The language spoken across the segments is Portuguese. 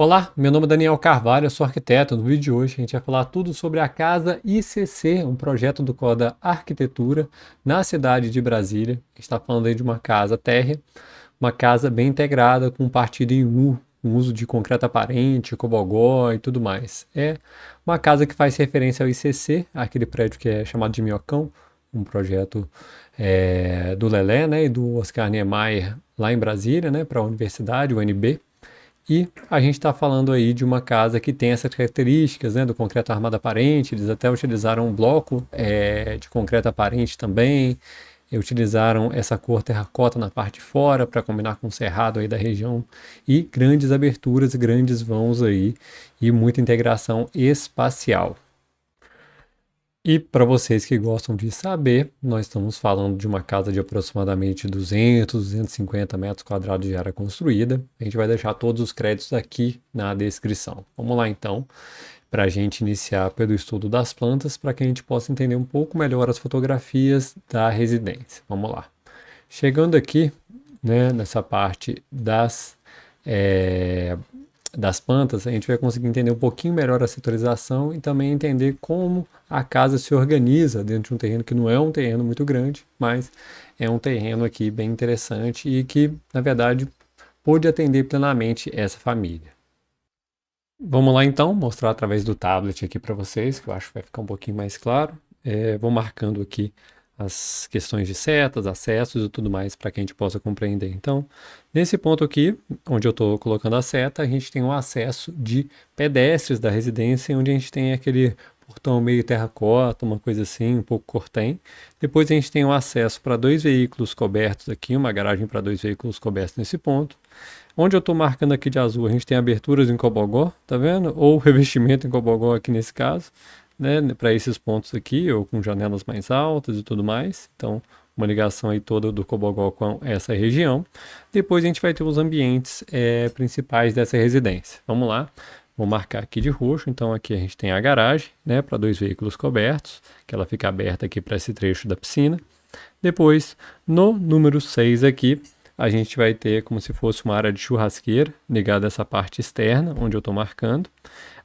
Olá, meu nome é Daniel Carvalho, eu sou arquiteto. No vídeo de hoje a gente vai falar tudo sobre a Casa ICC, um projeto do Coda Arquitetura na cidade de Brasília. A gente está falando aí de uma casa térrea, uma casa bem integrada com partido em U, com uso de concreto aparente, cobogó e tudo mais. É uma casa que faz referência ao ICC, aquele prédio que é chamado de Minhocão, um projeto do Lelé, né, e do Oscar Niemeyer lá em Brasília, né, para a universidade, o UNB. E a gente está falando aí de uma casa que tem essas características, né, do concreto armado aparente. Eles até utilizaram um bloco de concreto aparente também. E utilizaram essa cor terracota na parte de fora para combinar com o cerrado aí da região. E grandes aberturas, grandes vãos aí e muita integração espacial. E para vocês que gostam de saber, nós estamos falando de uma casa de aproximadamente 200, 250 metros quadrados de área construída. A gente vai deixar todos os créditos aqui na descrição. Vamos lá então, para a gente iniciar pelo estudo das plantas, para que a gente possa entender um pouco melhor as fotografias da residência. Vamos lá. Chegando aqui, né, nessa parte das plantas, a gente vai conseguir entender um pouquinho melhor a setorização e também entender como a casa se organiza dentro de um terreno que não é um terreno muito grande, mas é um terreno aqui bem interessante e que, na verdade, pôde atender plenamente essa família. Vamos lá então, mostrar através do tablet aqui para vocês, que eu acho que vai ficar um pouquinho mais claro. Vou marcando aqui as questões de setas, acessos e tudo mais para que a gente possa compreender. Então, nesse ponto aqui, onde eu estou colocando a seta, a gente tem um acesso de pedestres da residência, onde a gente tem aquele portão meio terracota, uma coisa assim, um pouco cortem. Depois a gente tem um acesso para 2 veículos cobertos aqui, uma garagem para 2 veículos cobertos nesse ponto. Onde eu estou marcando aqui de azul, a gente tem aberturas em cobogó, tá vendo? Ou revestimento em cobogó aqui nesse caso, né? Para esses pontos aqui, ou com janelas mais altas e tudo mais. Então, uma ligação aí toda do cobogó com essa região. Depois a gente vai ter os ambientes principais dessa residência. Vamos lá. Vou marcar aqui de roxo, então aqui a gente tem a garagem, né, para 2 veículos cobertos, que ela fica aberta aqui para esse trecho da piscina. Depois, no número 6 aqui, a gente vai ter como se fosse uma área de churrasqueira ligada a essa parte externa, onde eu estou marcando.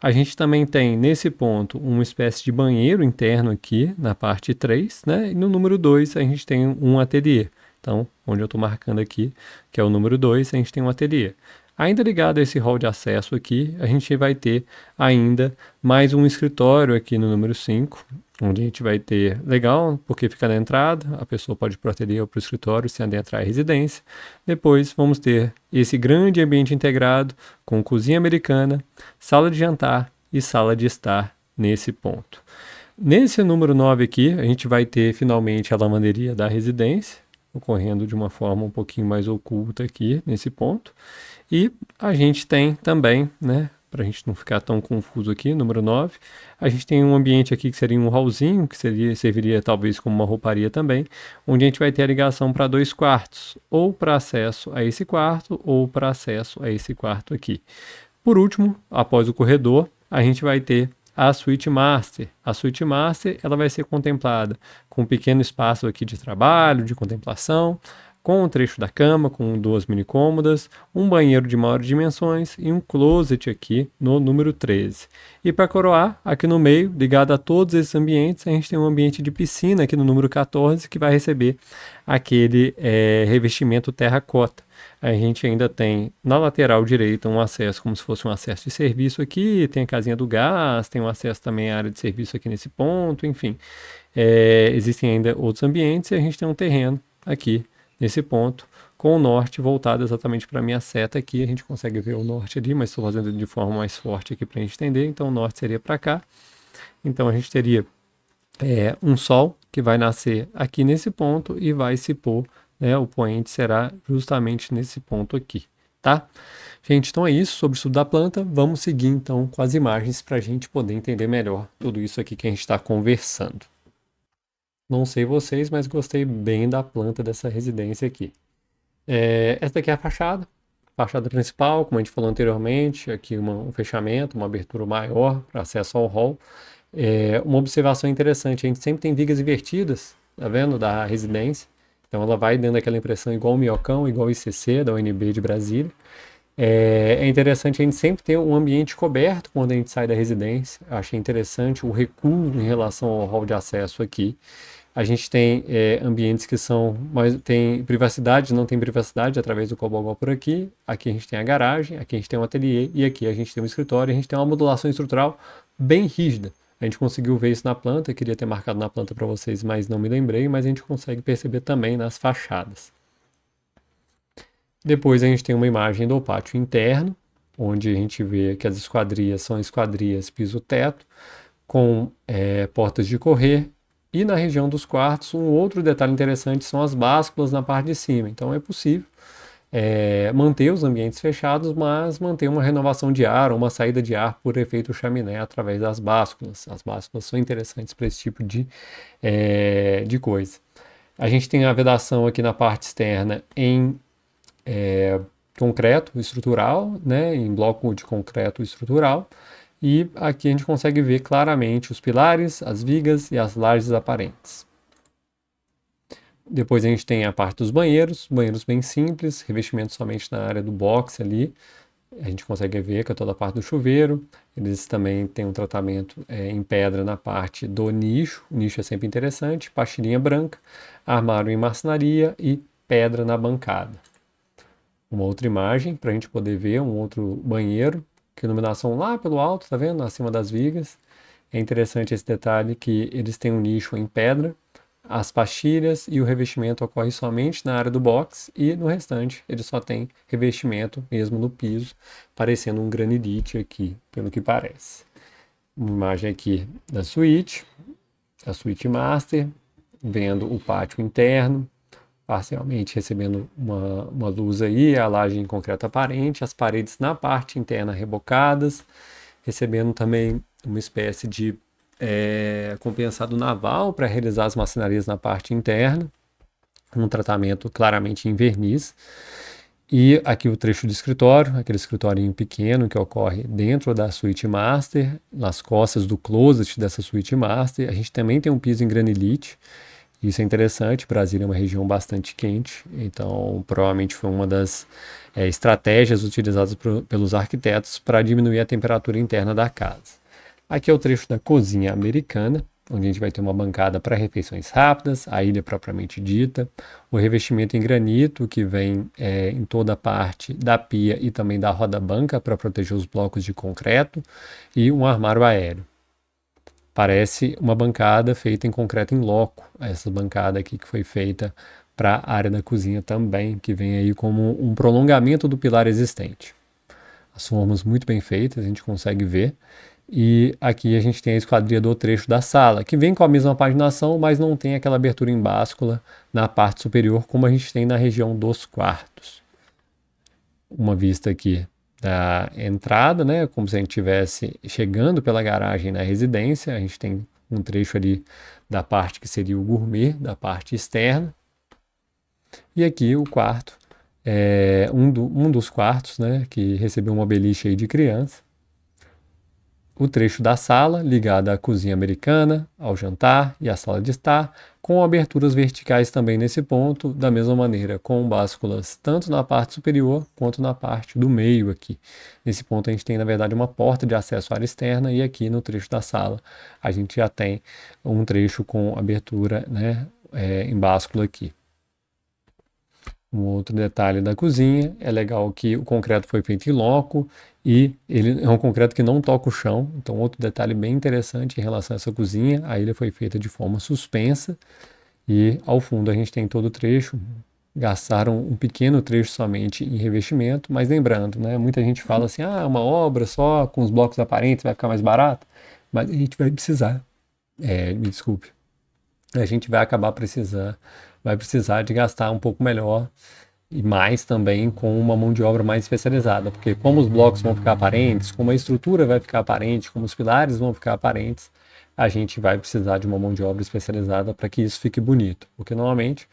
A gente também tem, nesse ponto, uma espécie de banheiro interno aqui, na parte 3, né? E no número 2, a gente tem um ateliê. Então, onde eu estou marcando aqui, que é o número 2, a gente tem um ateliê. Ainda ligado a esse hall de acesso aqui, a gente vai ter ainda mais um escritório aqui no número 5, onde a gente vai ter, legal, porque fica na entrada, a pessoa pode ir para o ateliê ou para o escritório sem adentrar a residência. Depois vamos ter esse grande ambiente integrado com cozinha americana, sala de jantar e sala de estar nesse ponto. Nesse número 9 aqui, a gente vai ter finalmente a lavanderia da residência, ocorrendo de uma forma um pouquinho mais oculta aqui nesse ponto. E a gente tem também, né, para a gente não ficar tão confuso aqui, número 9, a gente tem um ambiente aqui que seria um hallzinho, que serviria talvez como uma rouparia também, onde a gente vai ter a ligação para 2 quartos, ou para acesso a esse quarto, ou para acesso a esse quarto aqui. Por último, após o corredor, a gente vai ter a suíte master. A suíte master ela vai ser contemplada com um pequeno espaço aqui de trabalho, de contemplação, com um trecho da cama, com 2 mini cômodas, um banheiro de maiores dimensões e um closet aqui no número 13. E para coroar, aqui no meio, ligado a todos esses ambientes, a gente tem um ambiente de piscina aqui no número 14, que vai receber aquele revestimento terracota. A gente ainda tem na lateral direita um acesso como se fosse um acesso de serviço aqui, tem a casinha do gás, tem um acesso também à área de serviço aqui nesse ponto, enfim. Existem ainda outros ambientes e a gente tem um terreno aqui nesse ponto, com o norte voltado exatamente para a minha seta aqui. A gente consegue ver o norte ali, mas estou fazendo de forma mais forte aqui para a gente entender. Então o norte seria para cá. Então a gente teria um sol que vai nascer aqui nesse ponto e vai se pôr, né, o poente será justamente nesse ponto aqui, tá? Gente, então é isso sobre o estudo da planta. Vamos seguir então com as imagens para a gente poder entender melhor tudo isso aqui que a gente está conversando. Não sei vocês, mas gostei bem da planta dessa residência aqui. Essa daqui é a fachada principal, como a gente falou anteriormente, aqui um fechamento, uma abertura maior para acesso ao hall. Uma observação interessante, a gente sempre tem vigas invertidas, tá vendo, da residência. Então ela vai dando aquela impressão igual o Minhocão, igual o ICC da UNB de Brasília. É interessante a gente sempre ter um ambiente coberto quando a gente sai da residência. Eu achei interessante o recuo em relação ao hall de acesso aqui. A gente tem ambientes que são, mas tem privacidade, não tem privacidade através do Cobogó por aqui. Aqui a gente tem a garagem, aqui a gente tem um ateliê e aqui a gente tem um escritório. A gente tem uma modulação estrutural bem rígida. A gente conseguiu ver isso na planta, eu queria ter marcado na planta para vocês, mas não me lembrei, mas a gente consegue perceber também nas fachadas. Depois a gente tem uma imagem do pátio interno, onde a gente vê que as esquadrias são esquadrias piso-teto, com portas de correr. E na região dos quartos, um outro detalhe interessante são as básculas na parte de cima. Então é possível manter os ambientes fechados, mas manter uma renovação de ar ou uma saída de ar por efeito chaminé através das básculas. As básculas são interessantes para esse tipo de coisa. A gente tem a vedação aqui na parte externa em concreto estrutural, né, em bloco de concreto estrutural. E aqui a gente consegue ver claramente os pilares, as vigas e as lajes aparentes. Depois a gente tem a parte dos banheiros bem simples, revestimento somente na área do box ali. A gente consegue ver que é toda a parte do chuveiro. Eles também têm um tratamento em pedra na parte do nicho. O nicho é sempre interessante. Pastilhinha branca, armário em marcenaria e pedra na bancada. Uma outra imagem para a gente poder ver um outro banheiro, que iluminação lá pelo alto, tá vendo? Acima das vigas. É interessante esse detalhe que eles têm um nicho em pedra, as pastilhas e o revestimento ocorre somente na área do box e no restante ele só tem revestimento mesmo no piso, parecendo um granilite aqui, pelo que parece. Uma imagem aqui da suíte, a suíte master, vendo o pátio interno, parcialmente recebendo uma luz aí, a laje em concreto aparente, as paredes na parte interna rebocadas, recebendo também uma espécie de compensado naval para realizar as maçanarias na parte interna, um tratamento claramente em verniz. E aqui o trecho do escritório, aquele escritorinho pequeno que ocorre dentro da suíte master, nas costas do closet dessa suíte master. A gente também tem um piso em granilite. Isso é interessante, Brasília é uma região bastante quente, então provavelmente foi uma das estratégias utilizadas pelos arquitetos para diminuir a temperatura interna da casa. Aqui é o trecho da cozinha americana, onde a gente vai ter uma bancada para refeições rápidas, a ilha propriamente dita, o revestimento em granito que vem em toda a parte da pia e também da roda-banca para proteger os blocos de concreto e um armário aéreo. Parece uma bancada feita em concreto em loco, essa bancada aqui que foi feita para a área da cozinha também, que vem aí como um prolongamento do pilar existente. As formas muito bem feitas, a gente consegue ver. E aqui a gente tem a esquadria do trecho da sala, que vem com a mesma paginação, mas não tem aquela abertura em báscula na parte superior, como a gente tem na região dos quartos. Uma vista aqui da entrada, né, como se a gente estivesse chegando pela garagem na residência. A gente tem um trecho ali da parte que seria o gourmet, da parte externa. E aqui o quarto, um dos quartos, né, que recebeu uma beliche aí de criança. O trecho da sala, ligada à cozinha americana, ao jantar e à sala de estar, com aberturas verticais também nesse ponto, da mesma maneira, com básculas tanto na parte superior quanto na parte do meio aqui. Nesse ponto a gente tem, na verdade, uma porta de acesso à área externa e aqui no trecho da sala a gente já tem um trecho com abertura, né, em báscula aqui. Um outro detalhe da cozinha, é legal que o concreto foi feito em loco e ele é um concreto que não toca o chão. Então, outro detalhe bem interessante em relação a essa cozinha, a ilha foi feita de forma suspensa e ao fundo a gente tem todo o trecho. Gastaram um pequeno trecho somente em revestimento, mas lembrando, né, muita gente fala assim, uma obra só com os blocos aparentes vai ficar mais barato, mas a gente vai precisar, me desculpe, a gente vai precisar de gastar um pouco melhor e mais também com uma mão de obra mais especializada, porque como os blocos vão ficar aparentes, como a estrutura vai ficar aparente, como os pilares vão ficar aparentes, a gente vai precisar de uma mão de obra especializada para que isso fique bonito, porque normalmente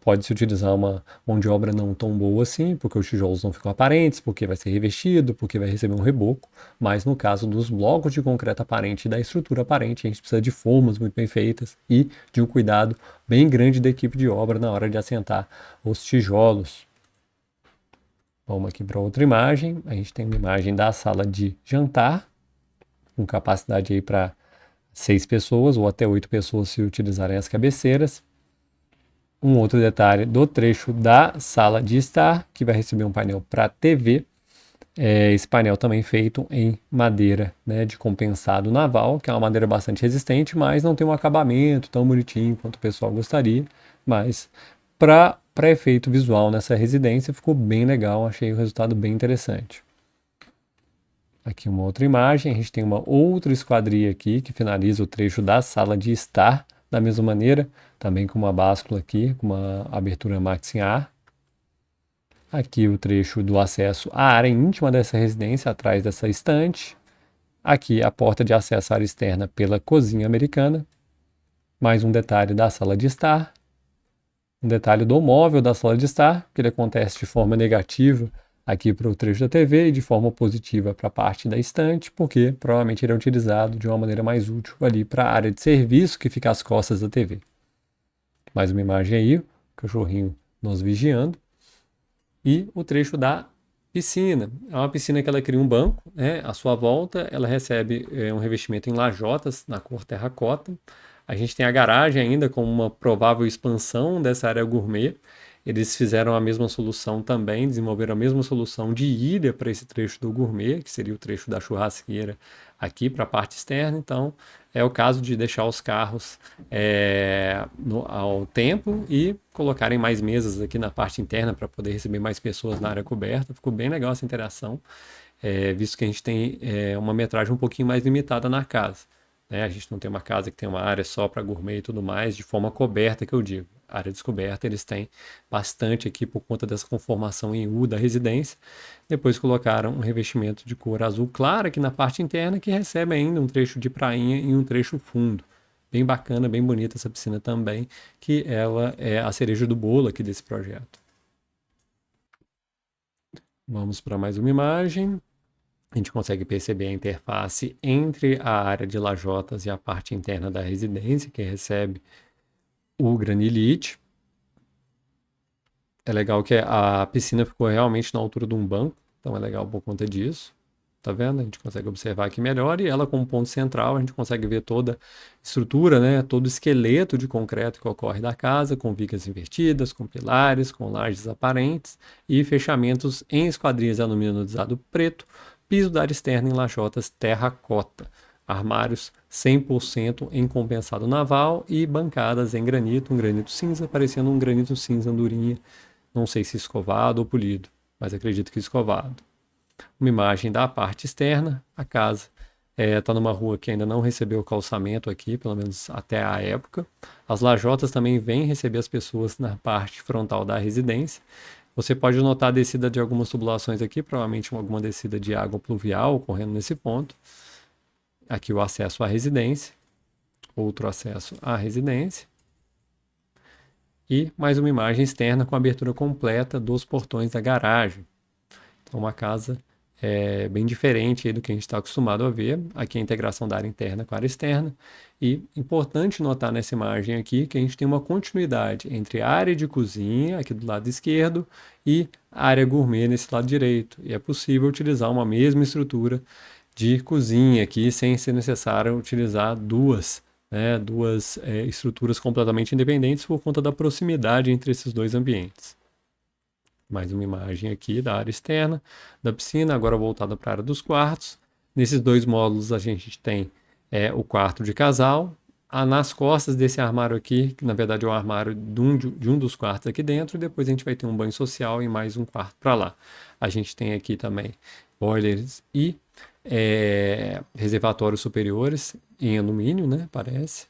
pode-se utilizar uma mão de obra não tão boa assim, porque os tijolos não ficam aparentes, porque vai ser revestido, porque vai receber um reboco, mas no caso dos blocos de concreto aparente e da estrutura aparente, a gente precisa de formas muito bem feitas e de um cuidado bem grande da equipe de obra na hora de assentar os tijolos. Vamos aqui para outra imagem. A gente tem uma imagem da sala de jantar, com capacidade aí para 6 pessoas ou até 8 pessoas se utilizarem as cabeceiras. Um outro detalhe do trecho da sala de estar, que vai receber um painel para TV. Esse painel também feito em madeira, né, de compensado naval, que é uma madeira bastante resistente, mas não tem um acabamento tão bonitinho quanto o pessoal gostaria. Mas para efeito visual nessa residência ficou bem legal, achei o resultado bem interessante. Aqui uma outra imagem, a gente tem uma outra esquadria aqui que finaliza o trecho da sala de estar, da mesma maneira, também com uma báscula aqui, com uma abertura max em ar. Aqui o trecho do acesso à área íntima dessa residência, atrás dessa estante. Aqui a porta de acesso à área externa pela cozinha americana. Mais um detalhe da sala de estar. Um detalhe do móvel da sala de estar, que ele acontece de forma negativa aqui para o trecho da TV e de forma positiva para a parte da estante, porque provavelmente ele é utilizado de uma maneira mais útil ali para a área de serviço que fica às costas da TV. Mais uma imagem aí, o cachorrinho nos vigiando. E o trecho da piscina. É uma piscina que ela cria um banco, né? À sua volta ela recebe um revestimento em lajotas na cor terracota. A gente tem a garagem ainda com uma provável expansão dessa área gourmet. Eles fizeram a mesma solução também, desenvolveram a mesma solução de ilha para esse trecho do gourmet, que seria o trecho da churrasqueira aqui para a parte externa. Então, é o caso de deixar os carros ao tempo e colocarem mais mesas aqui na parte interna para poder receber mais pessoas na área coberta. Ficou bem legal essa interação, visto que a gente tem uma metragem um pouquinho mais limitada na casa. A gente não tem uma casa que tem uma área só para gourmet e tudo mais, de forma coberta que eu digo. A área descoberta eles têm bastante aqui por conta dessa conformação em U da residência. Depois colocaram um revestimento de cor azul clara aqui na parte interna, que recebe ainda um trecho de prainha e um trecho fundo. Bem bacana, bem bonita essa piscina também, que ela é a cereja do bolo aqui desse projeto. Vamos para mais uma imagem. A gente consegue perceber a interface entre a área de lajotas e a parte interna da residência, que recebe o granilite. É legal que a piscina ficou realmente na altura de um banco, então é legal por conta disso. Tá vendo? A gente consegue observar aqui melhor e ela como ponto central, a gente consegue ver toda a estrutura, né? Todo o esqueleto de concreto que ocorre da casa, com vigas invertidas, com pilares, com lajes aparentes e fechamentos em esquadrias de alumínio anodizado preto, piso da área externa em lajotas terracota, armários 100% em compensado naval e bancadas em granito, um granito cinza, parecendo um granito cinza andorinha, não sei se escovado ou polido, mas acredito que escovado. Uma imagem da parte externa, a casa está numa rua que ainda não recebeu calçamento aqui, pelo menos até a época. As lajotas também vêm receber as pessoas na parte frontal da residência. Você pode notar a descida de algumas tubulações aqui, provavelmente alguma descida de água pluvial ocorrendo nesse ponto. Aqui o acesso à residência, outro acesso à residência. E mais uma imagem externa com a abertura completa dos portões da garagem. Então uma casa bem diferente aí do que a gente está acostumado a ver. Aqui a integração da área interna com a área externa. E importante notar nessa imagem aqui que a gente tem uma continuidade entre a área de cozinha, aqui do lado esquerdo, e a área gourmet nesse lado direito. E é possível utilizar uma mesma estrutura de cozinha aqui, sem ser necessário utilizar duas estruturas completamente independentes por conta da proximidade entre esses dois ambientes. Mais uma imagem aqui da área externa da piscina, agora voltada para a área dos quartos. Nesses dois módulos a gente tem o quarto de casal. Nas costas desse armário aqui, que na verdade é o armário de um dos quartos aqui dentro, e depois a gente vai ter um banho social e mais um quarto para lá. A gente tem aqui também boilers e reservatórios superiores em alumínio, né, parece,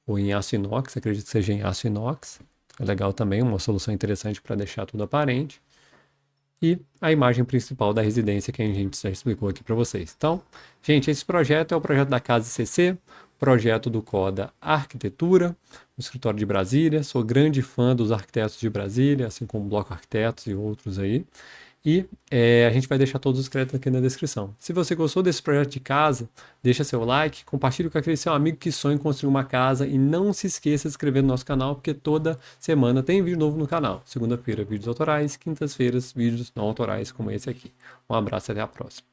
ou em aço inox, acredito que seja em aço inox. É legal também, uma solução interessante para deixar tudo aparente. E a imagem principal da residência que a gente já explicou aqui para vocês. Então, gente, esse projeto é o projeto da Casa CC, projeto do CODA Arquitetura, no escritório de Brasília. Sou grande fã dos arquitetos de Brasília, assim como o Bloco Arquitetos e outros aí. E a gente vai deixar todos os créditos aqui na descrição. Se você gostou desse projeto de casa, deixa seu like, compartilhe com aquele seu amigo que sonha em construir uma casa e não se esqueça de se inscrever no nosso canal, porque toda semana tem vídeo novo no canal. Segunda-feira, vídeos autorais, quintas-feiras, vídeos não autorais como esse aqui. Um abraço e até a próxima.